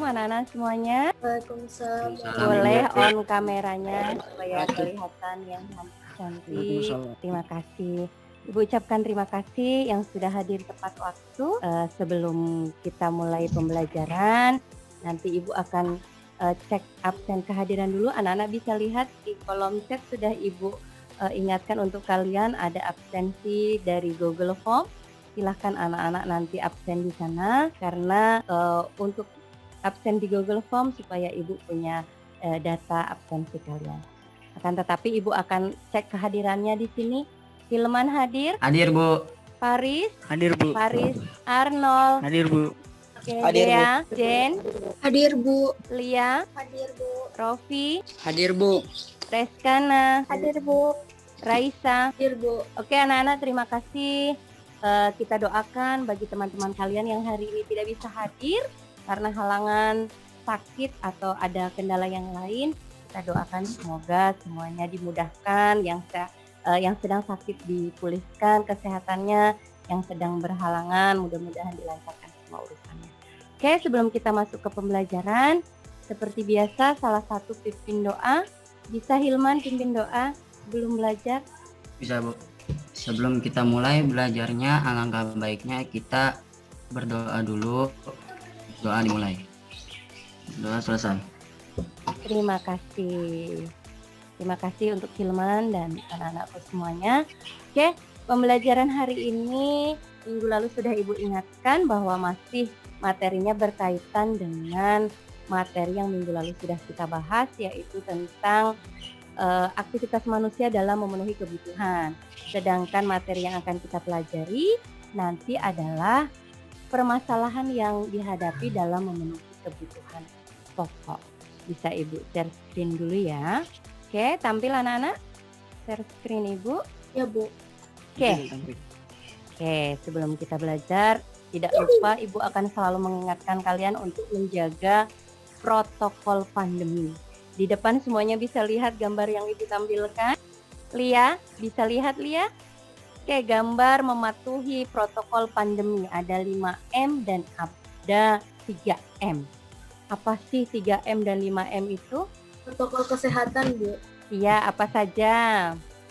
anak-anak semuanya. Waalaikumsalam. Boleh Ibu. on kameranya supaya kelihatan yang cantik. Terima kasih. Ibu ucapkan terima kasih yang sudah hadir tepat waktu. Sebelum kita mulai pembelajaran, nanti Ibu akan cek absen kehadiran dulu. Anak-anak bisa lihat di kolom chat sudah Ibu ingatkan untuk kalian ada absensi dari Google Form. Silahkan anak-anak nanti absen di sana karena untuk absen di Google Form supaya Ibu punya data absensi kalian. Akan tetapi Ibu akan cek kehadirannya di sini. Hilman hadir? Hadir, Bu. Paris? Hadir, Bu. Paris, Arnold? Hadir, Bu. Oke, Hadir, Bu. Dea, Jen, Hadir, Bu. Lia, Hadir, Bu. Rofi, Hadir, Bu. Reskana, Hadir, Bu. Raisa. Hadir, Bu. Oke anak-anak, terima kasih. Kita doakan bagi teman-teman kalian yang hari ini tidak bisa hadir karena halangan sakit atau ada kendala yang lain. Kita doakan semoga semuanya dimudahkan, yang sedang sakit dipulihkan kesehatannya, yang sedang berhalangan mudah-mudahan dilancarkan semua urusannya. Oke, sebelum kita masuk ke pembelajaran, seperti biasa salah satu pimpin doa. Bisa Hilman pimpin doa sebelum belajar? Bisa, Bu. Sebelum kita mulai belajarnya, alangkah baiknya kita berdoa dulu. Doa dimulai. Doa selesai. Terima kasih. Terima kasih untuk Hilman dan anak-anakku semuanya. Oke, pembelajaran hari ini minggu lalu sudah Ibu ingatkan bahwa masih materinya berkaitan dengan materi yang minggu lalu sudah kita bahas, yaitu tentang aktivitas manusia dalam memenuhi kebutuhan. Sedangkan materi yang akan kita pelajari nanti adalah permasalahan yang dihadapi dalam memenuhi kebutuhan pokok. Bisa Ibu share screen dulu ya. Oke, tampil anak-anak. Share screen Ibu. Ya, Bu. Oke, sebelum kita belajar, tidak lupa Ibu akan selalu mengingatkan kalian untuk menjaga protokol pandemi. Di depan semuanya bisa lihat gambar yang Ibu tampilkan. Lia, bisa lihat Lia? Oke, gambar mematuhi protokol pandemi. Ada 5M dan ada 3M. Apa sih 3M dan 5M itu? Protokol kesehatan, Bu. Iya, apa saja?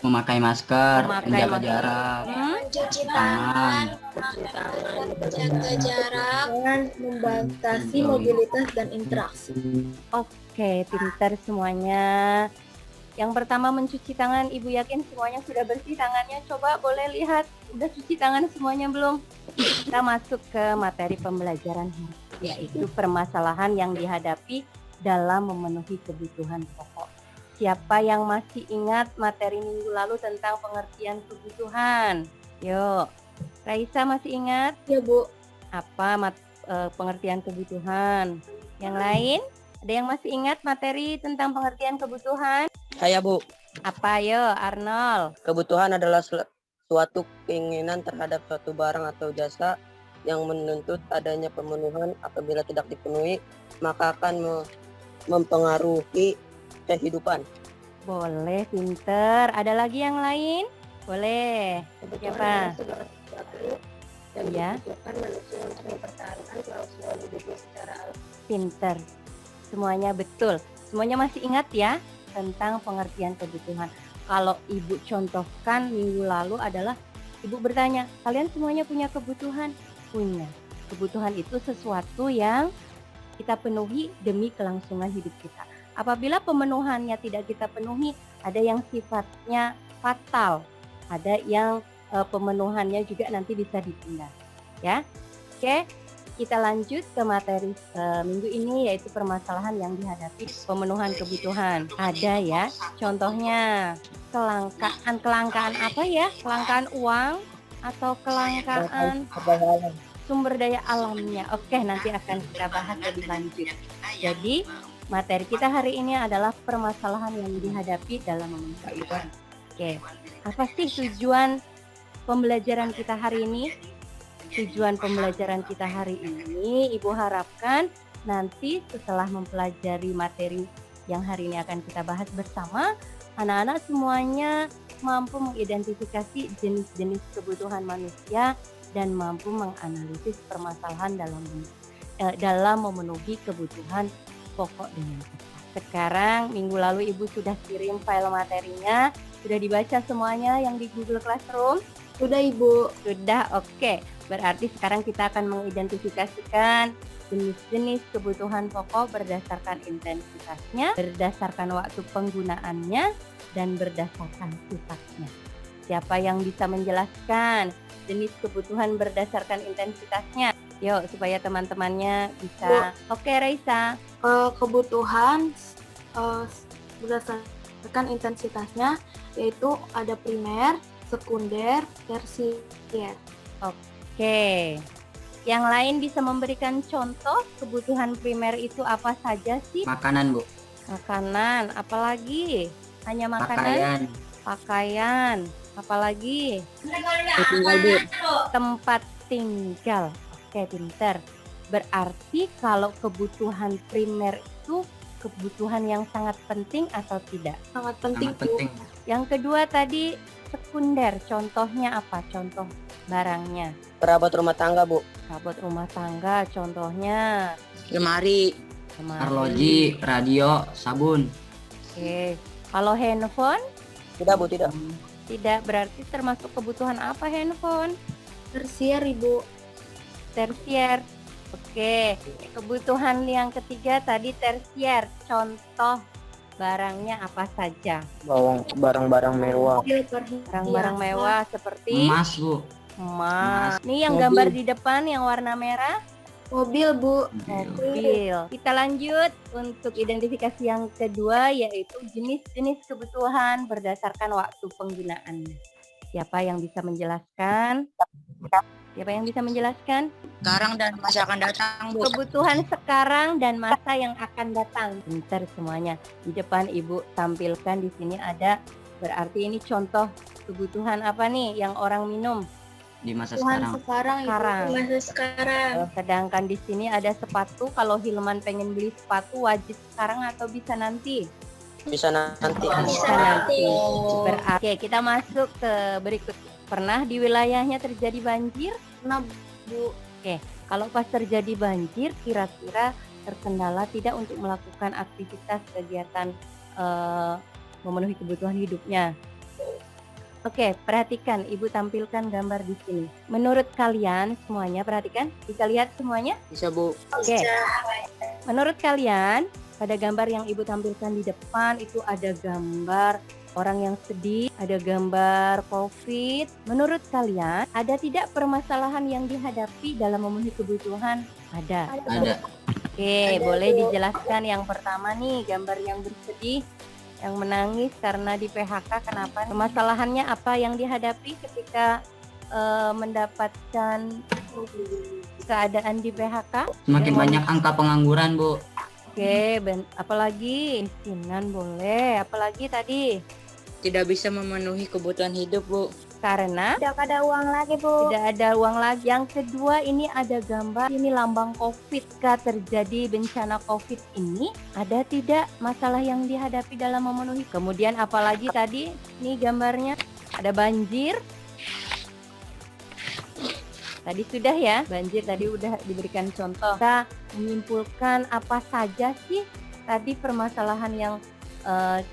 Memakai masker, Memakai menjaga masker. jarak, Mencuci tangan, menjaga jarak, dan membatasi mobilitas dan interaksi. Oke, pintar semuanya. Yang pertama mencuci tangan, Ibu yakin semuanya sudah bersih tangannya. Coba boleh lihat, udah cuci tangan semuanya belum? Kita masuk ke materi pembelajaran hari ini, yaitu permasalahan yang dihadapi dalam memenuhi kebutuhan pokok. Siapa yang masih ingat materi minggu lalu tentang pengertian kebutuhan? Yuk, Raisa masih ingat? Ya, Bu. Apa pengertian kebutuhan? Yang lain? Ada yang masih ingat materi tentang pengertian kebutuhan? Saya, Bu. Apa yo, Arnold? Kebutuhan adalah suatu keinginan terhadap suatu barang atau jasa yang menuntut adanya pemenuhan. Apabila tidak dipenuhi, maka akan mempengaruhi kehidupan. Boleh, pinter. Ada lagi yang lain? Boleh. Siapa? Ya. Pinter. Semuanya betul. Semuanya masih ingat ya tentang pengertian kebutuhan. Kalau Ibu contohkan minggu lalu adalah Ibu bertanya, kalian semuanya punya kebutuhan? Punya. Kebutuhan itu sesuatu yang kita penuhi demi kelangsungan hidup kita. Apabila pemenuhannya tidak kita penuhi, ada yang sifatnya fatal, ada yang pemenuhannya juga nanti bisa ditunda. Ya, oke. Kita lanjut ke materi minggu ini, yaitu permasalahan yang dihadapi pemenuhan kebutuhan. Ada ya, contohnya kelangkaan apa ya? Kelangkaan uang atau kelangkaan sumber daya alamnya. Oke, nanti akan kita bahas lebih lanjut. Jadi materi kita hari ini adalah permasalahan yang dihadapi dalam memenuhi kebutuhan. Oke, apa sih tujuan pembelajaran kita hari ini? Tujuan pembelajaran kita hari ini, Ibu harapkan nanti setelah mempelajari materi yang hari ini akan kita bahas bersama, anak-anak semuanya mampu mengidentifikasi jenis-jenis kebutuhan manusia dan mampu menganalisis permasalahan dalam dalam memenuhi kebutuhan pokok dengan tepat. Sekarang minggu lalu Ibu sudah kirim file materinya, sudah dibaca semuanya yang di Google Classroom? Sudah Ibu. Sudah, oke. Berarti sekarang kita akan mengidentifikasikan jenis-jenis kebutuhan pokok berdasarkan intensitasnya, berdasarkan waktu penggunaannya, dan berdasarkan sifatnya. Siapa yang bisa menjelaskan jenis kebutuhan berdasarkan intensitasnya? Yuk, supaya teman-temannya bisa. Oke, Raisa. Kebutuhan berdasarkan intensitasnya yaitu ada primer, sekunder, tersier. Oke. Yang lain bisa memberikan contoh kebutuhan primer itu apa saja sih? Makanan, Bu. Makanan, apalagi? Hanya makanan? Pakaian. Pakaian, apalagi? Tinggal, Bu. Tempat tinggal. Oke, pinter. Berarti kalau kebutuhan primer itu kebutuhan yang sangat penting atau tidak? Sangat penting, Sangat penting. Yang kedua tadi sekunder, contohnya apa? Contoh barangnya. Perabot rumah tangga, Bu. Perabot rumah tangga, contohnya Lemari, Arloji, radio, sabun. Oke. Kalau handphone? Tidak, Bu, tidak. Tidak, berarti termasuk kebutuhan apa handphone? Tersier Ibu. Tersier. Oke. Kebutuhan yang ketiga tadi tersier. Contoh barangnya apa saja? Barang-barang mewah. Mobil perhiasan. Barang-barang mewah seperti Emas, Bu. emas. Ini yang Mobil. gambar di depan yang warna merah. Mobil Bu. Mobil. Kita lanjut untuk identifikasi yang kedua yaitu jenis-jenis kebutuhan berdasarkan waktu penggunaannya. Siapa yang bisa menjelaskan? Siapa yang bisa menjelaskan? sekarang dan masa akan datang, Bu. Kebutuhan sekarang dan masa yang akan datang. Pintar semuanya. Di depan Ibu tampilkan di sini ada, berarti ini contoh kebutuhan apa nih yang orang minum? Di masa Kebutuhan sekarang. Ibu. Sekarang. Masa sekarang. Sedangkan di sini ada sepatu. Kalau Hilman pengen beli sepatu wajib sekarang atau bisa nanti? Bisa nanti. Bisa nanti. Berarti kita masuk ke berikut. Pernah di wilayahnya terjadi banjir? Nah Bu. Kalau pas terjadi banjir, kira-kira terkendala tidak untuk melakukan aktivitas kegiatan memenuhi kebutuhan hidupnya? Oke, perhatikan, Ibu tampilkan gambar di sini. Menurut kalian semuanya, perhatikan, bisa lihat semuanya? Bisa, Bu. Oke. Menurut kalian, pada gambar yang Ibu tampilkan di depan itu ada gambar orang yang sedih, ada gambar COVID. Menurut kalian, ada tidak permasalahan yang dihadapi dalam memenuhi kebutuhan? Ada. Ada. Oke, boleh dijelaskan yang pertama nih, gambar yang bersedih, yang menangis karena di PHK. Kenapa? Permasalahannya apa yang dihadapi ketika mendapatkan keadaan di PHK? Semakin banyak angka pengangguran, Bu. Oke, apalagi kemiskinan boleh. Apalagi tadi Tidak bisa memenuhi kebutuhan hidup, Bu. karena Tidak ada uang lagi Bu. tidak ada uang lagi. Yang kedua ini ada gambar, ini lambang COVID. Jika terjadi bencana COVID ini, ada tidak masalah yang dihadapi dalam memenuhi? Kemudian apalagi tadi, ini gambarnya ada banjir. Tadi sudah ya, banjir tadi udah diberikan contoh. Kita menyimpulkan apa saja sih tadi permasalahan yang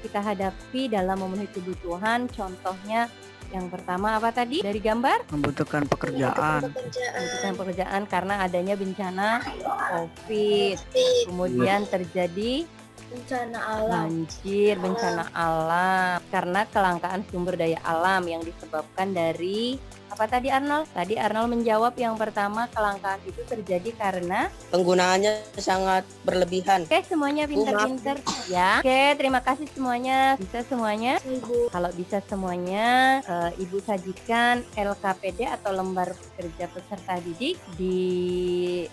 kita hadapi dalam memenuhi kebutuhan. Contohnya yang pertama apa tadi dari gambar? Membutuhkan pekerjaan. Membutuhkan pekerjaan karena adanya bencana COVID. Kemudian terjadi Bencana alam. banjir, bencana alam karena kelangkaan sumber daya alam yang disebabkan dari apa tadi Arnold? Tadi Arnold menjawab yang pertama, kelangkaan itu terjadi karena Penggunaannya sangat berlebihan. Oke, semuanya pinter-pinter ya. Oke, terima kasih semuanya. Bisa semuanya? Ibu. Kalau bisa semuanya, Ibu sajikan LKPD atau lembar kerja peserta didik di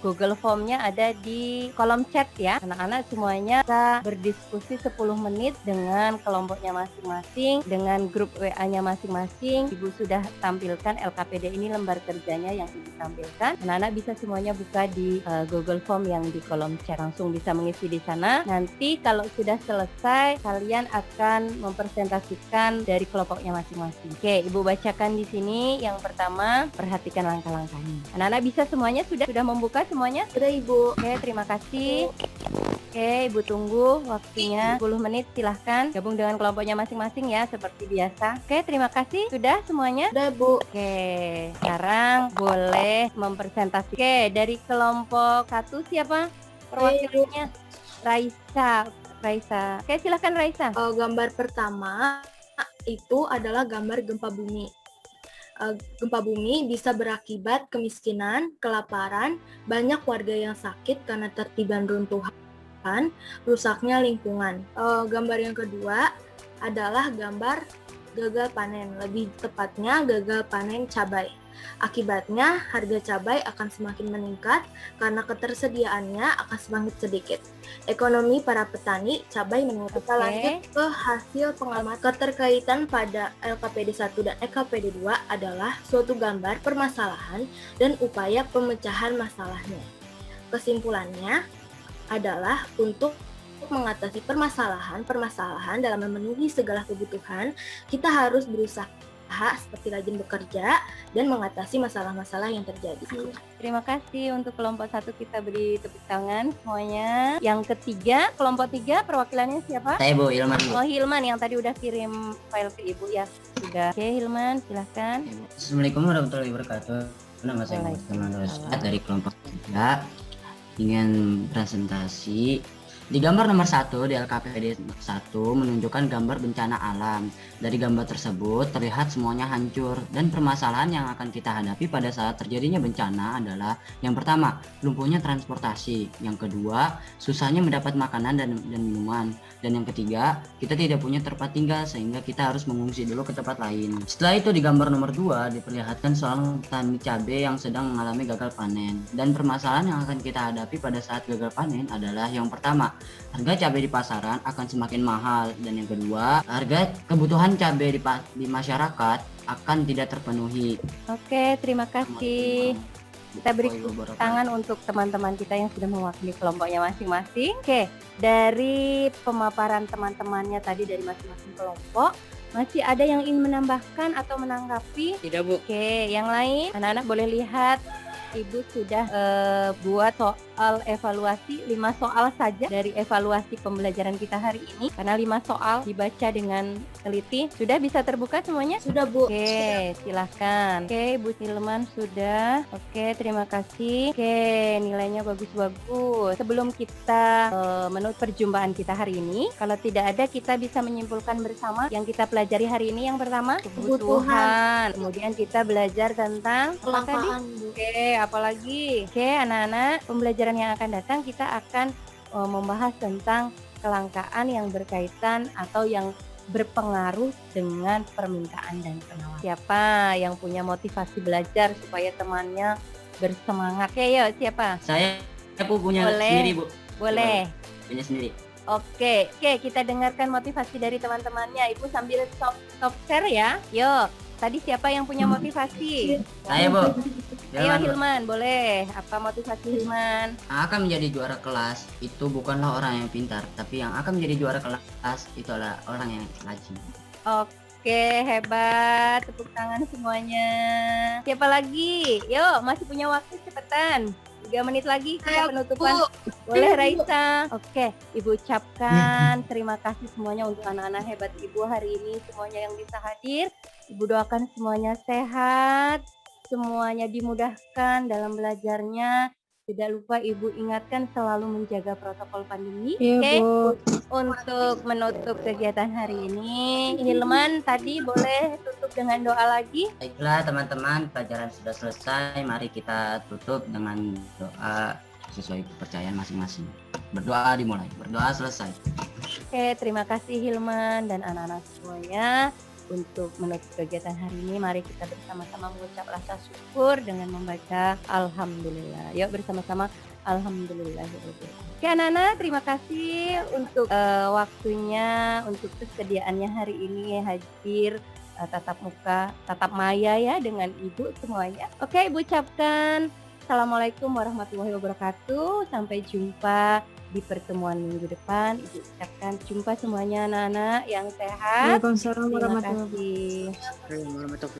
Google Form-nya ada di kolom chat ya. Anak-anak semuanya bisa berdiskusi 10 menit dengan kelompoknya masing-masing, dengan grup WA-nya masing-masing. Ibu sudah tampilkan LKPD ini lembar kerjanya yang Ibu tampilkan. Anak-anak bisa semuanya buka di Google Form yang di kolom chat, langsung bisa mengisi di sana. Nanti kalau sudah selesai, kalian akan mempresentasikan dari kelompoknya masing-masing. Oke, Ibu bacakan di sini. Yang pertama, perhatikan langkah-langkahnya. Anak-anak bisa semuanya sudah membuka semuanya? Sudah Ibu. Oke, terima kasih. Oke, Ibu tunggu waktunya 10 menit, silahkan gabung dengan kelompoknya masing-masing ya, seperti biasa. Oke, terima kasih. Sudah semuanya? Sudah Bu. Oke, sekarang boleh mempresentasi. Oke, dari kelompok 1 siapa perwakilannya? Raisa. Oke, silahkan Raisa. Gambar pertama itu adalah gambar gempa bumi. Gempa bumi bisa berakibat kemiskinan, kelaparan, banyak warga yang sakit karena tertiban runtuhan, rusaknya lingkungan. Gambar yang kedua adalah gambar gagal panen, lebih tepatnya gagal panen cabai. Akibatnya harga cabai akan semakin meningkat karena ketersediaannya akan semakin sedikit. Ekonomi para petani cabai menurun. Kita lanjut ke hasil pengamatan. Keterkaitan pada LKPD 1 dan LKPD 2 adalah suatu gambar permasalahan dan upaya pemecahan masalahnya. Kesimpulannya adalah untuk mengatasi permasalahan dalam memenuhi segala kebutuhan, kita harus berusaha seperti rajin bekerja dan mengatasi masalah-masalah yang terjadi. Terima kasih untuk kelompok 1, kita beri tepuk tangan semuanya. Yang ketiga, kelompok 3 perwakilannya siapa? Saya Bu Hilman. Bu. Oh, Hilman yang tadi udah kirim file ke Ibu ya. Sudah. Oke, Hilman, silahkan. Assalamualaikum warahmatullahi wabarakatuh. Nama saya Muhammad Rosad dari kelompok 3. Ingin presentasi. Di gambar nomor 1 di LKPD 1 menunjukkan gambar bencana alam. Dari gambar tersebut terlihat semuanya hancur dan permasalahan yang akan kita hadapi pada saat terjadinya bencana adalah yang pertama, lumpuhnya transportasi, yang kedua, susahnya mendapat makanan dan minuman, dan yang ketiga, kita tidak punya tempat tinggal sehingga kita harus mengungsi dulu ke tempat lain. Setelah itu di gambar nomor 2 diperlihatkan seorang petani cabai yang sedang mengalami gagal panen, dan permasalahan yang akan kita hadapi pada saat gagal panen adalah yang pertama, harga cabai di pasaran akan semakin mahal, dan yang kedua, harga kebutuhan cabai di masyarakat akan tidak terpenuhi. Oke, terima kasih. Kita beri tangan untuk teman-teman kita yang sudah mewakili kelompoknya masing-masing. Oke, dari pemaparan teman-temannya tadi dari masing-masing kelompok, masih ada yang ingin menambahkan atau menanggapi? Tidak Bu. Oke, yang lain, anak-anak boleh lihat. Ibu sudah buat soal evaluasi 5 soal saja dari evaluasi pembelajaran kita hari ini, karena 5 soal dibaca dengan teliti. Sudah bisa terbuka semuanya? Sudah Bu. Oke, silahkan. Oke, Bu Hilman sudah. Oke, terima kasih. Oke, nilainya bagus-bagus. Sebelum kita menutup perjumpaan kita hari ini, kalau tidak ada, kita bisa menyimpulkan bersama yang kita pelajari hari ini. Yang pertama, kebutuhan. Kemudian kita belajar tentang apa tadi? Kelangkaan Bu. Oke, apalagi? Oke, anak-anak, pembelajaran yang akan datang kita akan membahas tentang kelangkaan yang berkaitan atau yang berpengaruh dengan permintaan dan penawaran. Siapa yang punya motivasi belajar supaya temannya bersemangat? Oke, yuk, siapa? Saya punya Boleh. sendiri Bu. Boleh. Punya sendiri. Oke, kita dengarkan motivasi dari teman-temannya. Ibu sambil stop share ya. Yuk, tadi siapa yang punya motivasi? Saya Bu. Ayo Hilman, boleh. Apa motivasi Hilman? Yang akan menjadi juara kelas itu bukanlah orang yang pintar, tapi yang akan menjadi juara kelas itu adalah orang yang rajin. Oke, hebat. Tepuk tangan semuanya. Siapa lagi? Yuk, masih punya waktu, cepetan. 3 menit lagi kita penutupan. Boleh Raisa. Oke, Ibu ucapkan terima kasih semuanya untuk anak-anak hebat Ibu hari ini, semuanya yang bisa hadir. Ibu doakan semuanya sehat, semuanya dimudahkan dalam belajarnya. Tidak lupa Ibu ingatkan selalu menjaga protokol pandemi. Oke, untuk menutup kegiatan hari ini, Hilman tadi boleh tutup dengan doa lagi. Baiklah teman-teman, pelajaran sudah selesai. Mari kita tutup dengan doa sesuai kepercayaan masing-masing. Berdoa dimulai, berdoa selesai. Oke, terima kasih Hilman dan anak-anak semuanya. Untuk menutup kegiatan hari ini, mari kita bersama-sama mengucap rasa syukur dengan membaca Alhamdulillah. Yuk bersama-sama Alhamdulillah. Oke anak-anak, terima kasih untuk waktunya, untuk kesediaannya hari ini hadir tatap muka, tatap maya ya dengan Ibu semuanya. Oke, Ibu ucapkan Assalamualaikum warahmatullahi wabarakatuh. Sampai jumpa di pertemuan minggu depan. Ibu ucapkan jumpa semuanya anak-anak yang sehat. Waalaikumsalam Terima warahmatullahi wabarakatuh. kasih. Warahmatullahi